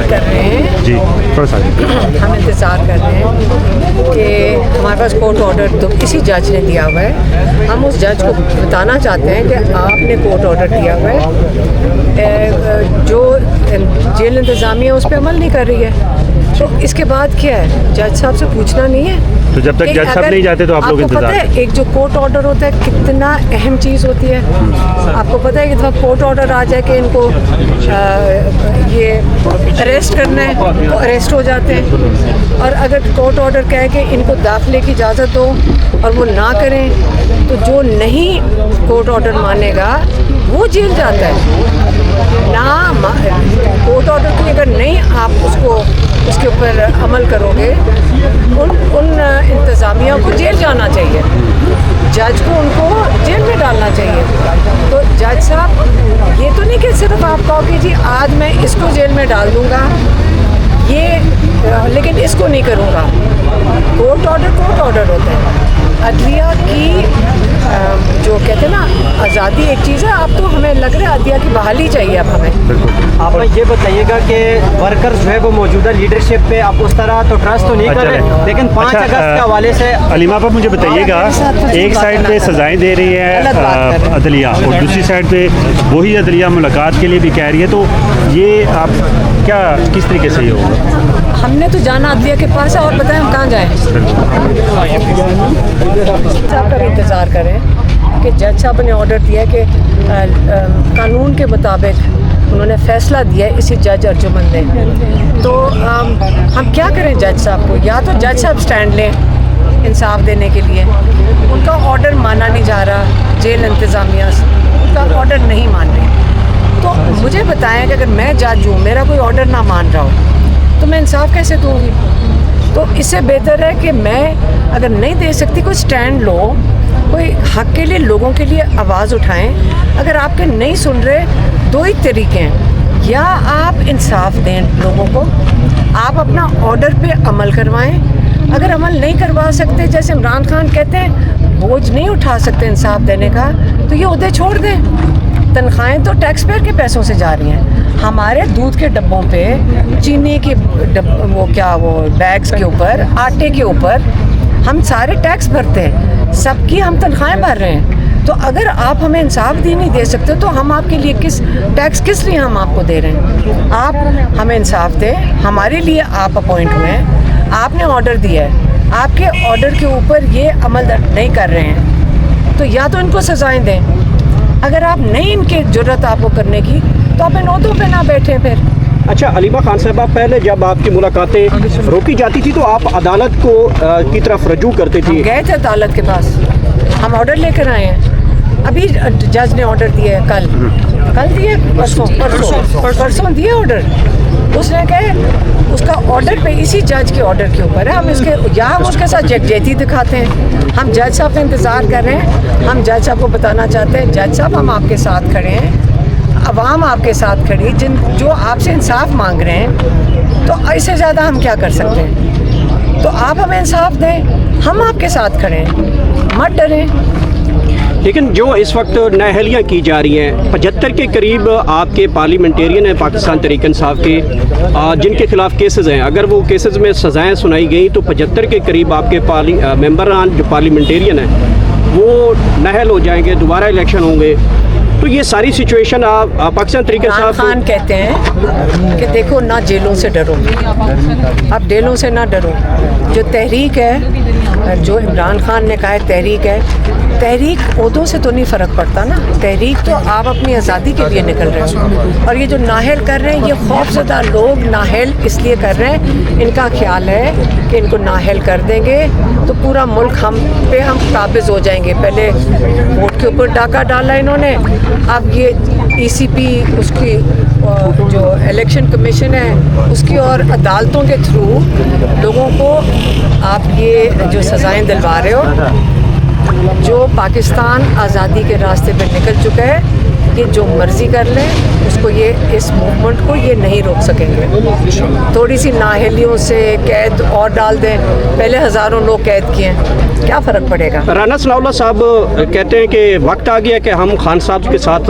کر رہے ہیں جی تھوڑا سا ہم انتظار کر رہے ہیں کہ ہمارے پاس کورٹ آرڈر تو کسی جج نے دیا ہوا ہے. ہم اس جج کو بتانا چاہتے ہیں کہ آپ نے کورٹ آرڈر دیا ہوا ہے, جو جیل انتظامیہ اس پہ عمل نہیں کر رہی ہے. تو اس کے بعد کیا ہے, جج صاحب سے پوچھنا نہیں ہے. تو جب تک جج صاحب نہیں جاتے تو آپ لوگ انتظار پتہ ہے ایک جو کورٹ آرڈر ہوتا ہے کتنا اہم چیز ہوتی ہے. آپ کو پتہ ہے کہ جب کورٹ آرڈر آ جائے کہ ان کو یہ اریسٹ کرنا ہے تو اریسٹ ہو جاتے ہیں, اور اگر کورٹ آرڈر کہے کہ ان کو داخلے کی اجازت دو اور وہ نہ کریں تو جو نہیں کورٹ آرڈر مانے گا وہ جیل جاتا ہے. نہ کورٹ آرڈر کی اگر نہیں آپ اس کے اوپر عمل کرو گے, ان انتظامیہ کو جیل جانا چاہیے, جج کو ان کو جیل میں ڈالنا چاہیے. تو جج صاحب یہ تو نہیں کہ صرف آپ کہو کہ جی آج میں اس کو جیل میں ڈال دوں گا لیکن اس کو نہیں کروں گا. کورٹ آرڈر ہوتا ہے. عدلیہ کی جو کہتے ہیں نا آزادی ایک چیز ہے. اب تو ہمیں لگ رہا ہے عدلیہ کی بحالی چاہیے اب ہمیں. آپ یہ بتائیے گا کہ ورکرز جو ہے وہ موجودہ لیڈرشپ پہ آپ اس طرح تو ٹرسٹ تو نہیں کر رہے, لیکن 5 اگست کے حوالے سے علیمہ آپ مجھے بتائیے گا, ایک سائڈ پہ سزائیں دے رہی ہے عدلیہ اور دوسری سائڈ پہ وہی عدلیہ ملاقات کے لیے بھی کہہ رہی ہے, تو یہ آپ کیا کس طریقے سے یہ ہوگا؟ ہم نے تو جانا عدلیہ کے پاس ہے, اور بتائیں ہم کہاں جائیں. صاحب کا بھی انتظار کریں کہ جج صاحب نے آرڈر دیا کہ قانون کے مطابق انہوں نے فیصلہ دیا ہے اسی جج ارجمن نے. تو ہم کیا کریں جج صاحب کو, یا تو جج صاحب سٹینڈ لیں انصاف دینے کے لیے. ان کا آرڈر مانا نہیں جا رہا, جیل انتظامیہ ان کا آرڈر نہیں مان رہے. تو مجھے بتائیں کہ اگر میں جج ہوں, میرا کوئی آرڈر نہ مان رہا ہو تو میں انصاف کیسے دوں گی؟ تو اس سے بہتر ہے کہ میں اگر نہیں دے سکتی کوئی سٹینڈ لو, کوئی حق کے لیے لوگوں کے لیے آواز اٹھائیں. اگر آپ کے نہیں سن رہے, 2 ہی طریقے ہیں, یا آپ انصاف دیں لوگوں کو, آپ اپنا آرڈر پہ عمل کروائیں. اگر عمل نہیں کروا سکتے, جیسے عمران خان کہتے ہیں بوجھ نہیں اٹھا سکتے انصاف دینے کا, تو یہ عہدے چھوڑ دیں. تنخواہیں تو ٹیکس پیئر کے پیسوں سے جا رہی ہیں. ہمارے دودھ کے ڈبوں پہ, چینی کے وہ بیگز کے اوپر, آٹے کے اوپر ہم سارے ٹیکس بھرتے ہیں, سب کی ہم تنخواہیں بھر رہے ہیں. تو اگر آپ ہمیں انصاف نہیں دے سکتے تو ہم آپ کے لیے ٹیکس کس لیے ہم آپ کو دے رہے ہیں؟ آپ ہمیں انصاف دیں. ہمارے لیے آپ اپوائنٹ ہوئے ہیں, آپ نے آرڈر دیا ہے, آپ کے آرڈر کے اوپر یہ عمل نہیں کر رہے ہیں, تو یا تو ان کو سزائیں دیں. اگر آپ نہیں ان کی ضرورت آپ کو کرنے کی تو آپ ان عہدوں پہ نہ بیٹھیں پھر. اچھا علیمہ خان صاحبہ, پہلے جب آپ کی ملاقاتیں روکی جاتی تھی تو آپ عدالت کو کی طرف رجوع کرتے تھے. گئے تھے عدالت کے پاس, ہم آرڈر لے کر آئے ہیں. ابھی جج نے آرڈر دیا ہے, کل دیے, پرسوں دیے آرڈر. اس نے کہے اس کا آرڈر پہ اسی جج کے آرڈر کے اوپر ہے. ہم اس کے ساتھ یکجہتی دکھاتے ہیں. ہم جج صاحب کا انتظار کر رہے ہیں. ہم جج صاحب کو بتانا چاہتے ہیں جج صاحب ہم آپ کے ساتھ کھڑے ہیں, عوام آپ کے ساتھ کھڑی ہے, جو آپ سے انصاف مانگ رہے ہیں, تو اس سے زیادہ ہم کیا کر سکتے ہیں؟ تو آپ ہمیں انصاف دیں, ہم آپ کے ساتھ کھڑے ہیں, مت ڈریں. لیکن جو اس وقت نااہلیاں کی جا رہی ہیں, 75 کے قریب آپ کے پارلیمنٹیرین ہیں پاکستان تحریک انصاف کے, جن کے خلاف کیسز ہیں. اگر وہ کیسز میں سزائیں سنائی گئیں تو 75 کے قریب آپ کے ممبران جو پارلیمنٹیرین ہیں وہ نااہل ہو جائیں گے, دوبارہ الیکشن ہوں گے. تو یہ ساری سچویشن آپ پاکستان تحریک انصاف خان کہتے ہیں کہ دیکھو نہ جیلوں سے ڈرو, اب جیلوں سے نہ ڈرو. جو تحریک ہے, جو عمران خان نے کہا ہے تحریک ہے, تحریک عہدوں سے تو نہیں فرق پڑتا نا. تحریک تو آپ اپنی آزادی کے لیے نکل رہے ہو, اور یہ جو نااہل کر رہے ہیں یہ خوفزدہ لوگ نااہل اس لیے کر رہے ہیں, ان کا خیال ہے کہ ان کو نااہل کر دیں گے تو پورا ملک ہم قابض ہو جائیں گے. پہلے ووٹ کے اوپر ڈاکہ ڈالا انہوں نے, اب یہ ای سی پی اس کی جو الیکشن کمیشن ہے اس کی اور عدالتوں کے تھرو لوگوں کو آپ یہ جو سزائیں دلوا رہے ہو. جو پاکستان آزادی کے راستے پہ نکل چکا ہے, یہ جو مرضی کر لیں اس کو, یہ اس موومنٹ کو یہ نہیں روک سکیں گے. تھوڑی سی نااہلیوں سے قید اور ڈال دیں, پہلے ہزاروں لوگ قید کیے ہیں, کیا فرق پڑے گا؟ رانا ثناء اللہ صاحب کہتے ہیں کہ وقت آ گیا کہ ہم خان صاحب کے ساتھ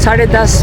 10:30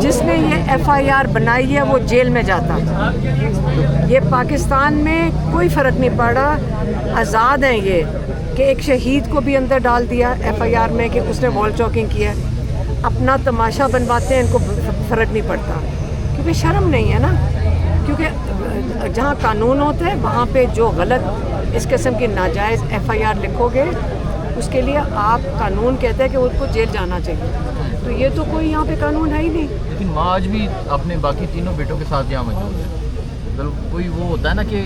جس نے یہ FIR بنائی ہے وہ جیل میں جاتا. یہ پاکستان میں کوئی فرق نہیں پڑا, آزاد ہیں یہ کہ ایک شہید کو بھی اندر ڈال دیا FIR میں کہ اس نے وال چاکنگ کیا, اپنا تماشا بنواتے ہیں, ان کو فرق نہیں پڑتا کیونکہ شرم نہیں ہے نا. کیونکہ جہاں قانون ہوتا ہے وہاں پہ جو غلط اس قسم کی ناجائز FIR لکھو گے اس کے لیے آپ قانون کہتے ہیں کہ اس کو جیل جانا چاہیے. تو یہ تو کوئی یہاں پہ قانون ہے ہی نہیں. لیکن ماں آج بھی اپنے باقی تینوں بیٹوں کے ساتھ یہاں موجود ہے. مطلب کوئی وہ ہوتا ہے نا کہ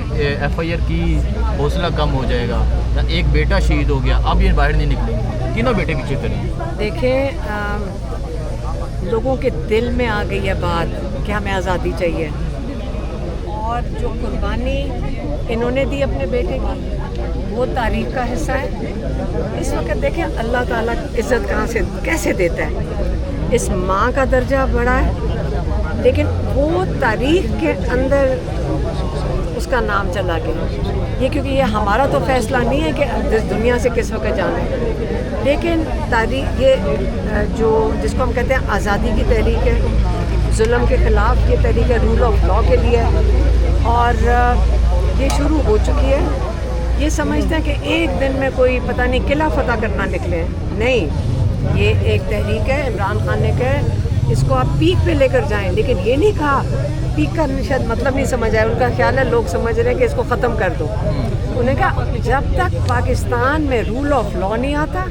FIR کی حوصلہ کم ہو جائے گا, یا ایک بیٹا شہید ہو گیا اب یہ باہر نہیں نکلیں گے, تینوں بیٹے پیچھے کریں. دیکھیں لوگوں کے دل میں آ گئی ہے بات کہ ہمیں آزادی چاہیے, اور جو قربانی انہوں نے دی اپنے بیٹے کی وہ تاریخ کا حصہ ہے. اس وقت دیکھیں اللہ تعالیٰ عزت کہاں سے کیسے دیتا ہے. اس ماں کا درجہ بڑا ہے لیکن وہ تاریخ کے اندر اس کا نام چلا گیا. یہ کیونکہ یہ ہمارا تو فیصلہ نہیں ہے کہ اس دنیا سے کس وقت جانا ہے, لیکن تاریخ یہ جو جس کو ہم کہتے ہیں آزادی کی تحریک ہے, ظلم کے خلاف یہ تحریک ہے, رول آف لاء کے لیے, اور یہ شروع ہو چکی ہے. یہ سمجھتے ہیں کہ ایک دن میں کوئی پتہ نہیں قلعہ فتح کرنا نکلے, نہیں, یہ ایک تحریک ہے. عمران خان نے کہا اس کو آپ پیک پہ لے کر جائیں, لیکن یہ نہیں کہا پیک کا شاید مطلب نہیں سمجھ آیا. ان کا خیال ہے لوگ سمجھ رہے ہیں کہ اس کو ختم کر دو. انہیں کہا جب تک پاکستان میں رول آف لاء نہیں آتا,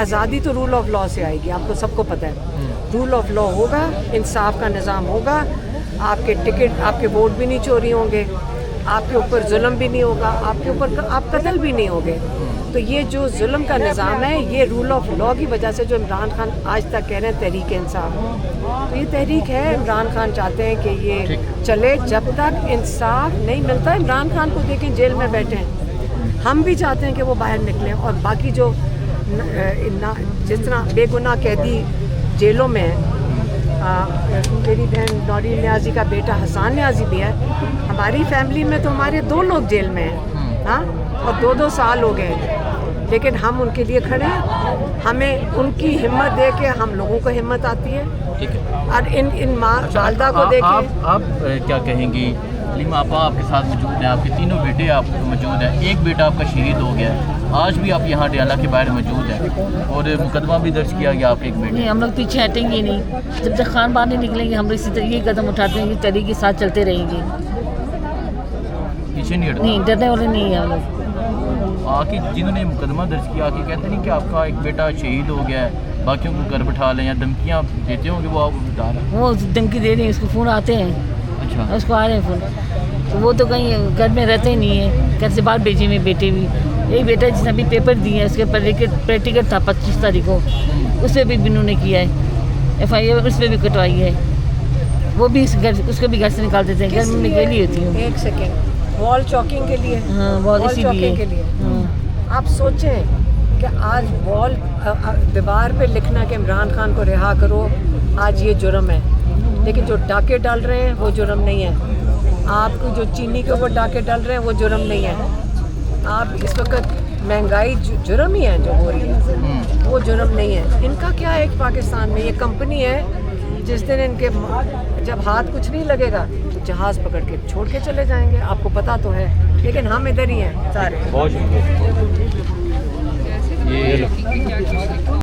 آزادی تو رول آف لاء سے آئے گی, آپ کو سب کو پتہ ہے. رول آف لاء ہوگا, انصاف کا نظام ہوگا, آپ کے ٹکٹ آپ کے ووٹ بھی نہیں چوری ہوں گے, آپ کے اوپر ظلم بھی نہیں ہوگا, آپ کے اوپر آپ قتل بھی نہیں ہوگے. تو یہ جو ظلم کا نظام ہے یہ رول آف لاء کی وجہ سے جو عمران خان آج تک کہہ رہے ہیں تحریک انصاف, تو یہ تحریک ہے. عمران خان چاہتے ہیں کہ یہ چلے جب تک انصاف نہیں ملتا. عمران خان کو دیکھیں جیل میں بیٹھے ہیں, ہم بھی چاہتے ہیں کہ وہ باہر نکلیں, اور باقی جو جس طرح بے گناہ قیدی جیلوں میں ہیں. میری بہن نوری نیازی کا بیٹا حسان نیازی بھی ہے. ہماری فیملی میں تو ہمارے 2 لوگ جیل میں ہیں, ہاں, اور 2 سال ہو گئے, لیکن ہم ان کے لیے کھڑے ہیں. ہمیں ان کی ہمت دے کے ہم لوگوں کو ہمت آتی ہے. اور ان والدہ کو دیکھیں. آپ کیا کہیں گی؟ علیم آپا آپ کے ساتھ موجود ہیں, آپ کے تینوں بیٹے آپ موجود ہیں, ایک بیٹا آپ کا شہید ہو گیا ہے, آج بھی آپ یہاں ڈیالہ کے باہر موجود ہیں, اور مقدمہ بھی درج کیا گیا آپ کے ایک بیٹے. نہیں, ہم لوگ پیچھے ہٹیں گے نہیں. جب تک خان باہر نہیں نکلیں گے ہم لوگ اسی طرح یہ قدم اٹھاتے ہیں کہ تحریک کے ساتھ چلتے رہیں گے, پیچھے نہیں ہٹتے. نہیں ڈرنے والے نہیں ہیں ہم لوگ. آ کے جنہوں نے مقدمہ درج کیا کہ کہتے نہیں کہ آپ کا ایک بیٹا شہید ہو گیا ہے, باقیوں کو گھر بٹھا لیں, یا دھمکیاں دیتے ہوں کہ وہ آپ کو بتا رہے ہیں. وہ دھمکی دے رہی ہیں, اس کو فون آتے ہیں. اچھا, اس کو آ رہے ہیں فون, تو وہ تو کہیں گھر میں رہتے ہی نہیں ہیں, گھر سے باہر بھیجے ہوئے بیٹے بھی. ایک بیٹا جس نے ابھی پیپر دیے ہیں, اس کے پریکٹیکل تھا 25 تاریخ کو, اس پہ بھی انہوں نے کیا ہے FIR, اس پہ بھی کٹوائی ہے. وہ بھی اس کو بھی گھر سے نکال دیتے ہیں, گھر میں گیلی ہوتی ہوں. ایک سیکنڈ, وال چاکنگ کے لیے, ہاں, وال چاکنگ کے لیے آپ سوچیں کہ آج وال دیوار پہ لکھنا کہ عمران خان کو رہا کرو, آج یہ جرم ہے. لیکن جو ڈاکے ڈال رہے ہیں وہ جرم نہیں ہے. آپ کو جو چینی کے اوپر ڈاکے ڈال رہے ہیں وہ جرم نہیں ہے. آپ اس وقت مہنگائی جرم ہی ہے جو ہو رہی ہے, وہ جرم نہیں ہے. ان کا کیا ہے کہ پاکستان میں یہ کمپنی ہے, جس دن ان کے جب ہاتھ کچھ نہیں لگے گا تو جہاز پکڑ کے چھوڑ کے چلے جائیں گے, آپ کو پتہ تو ہے. لیکن ہم ادھر ہی ہیں سارے. بہت شکریہ. یہ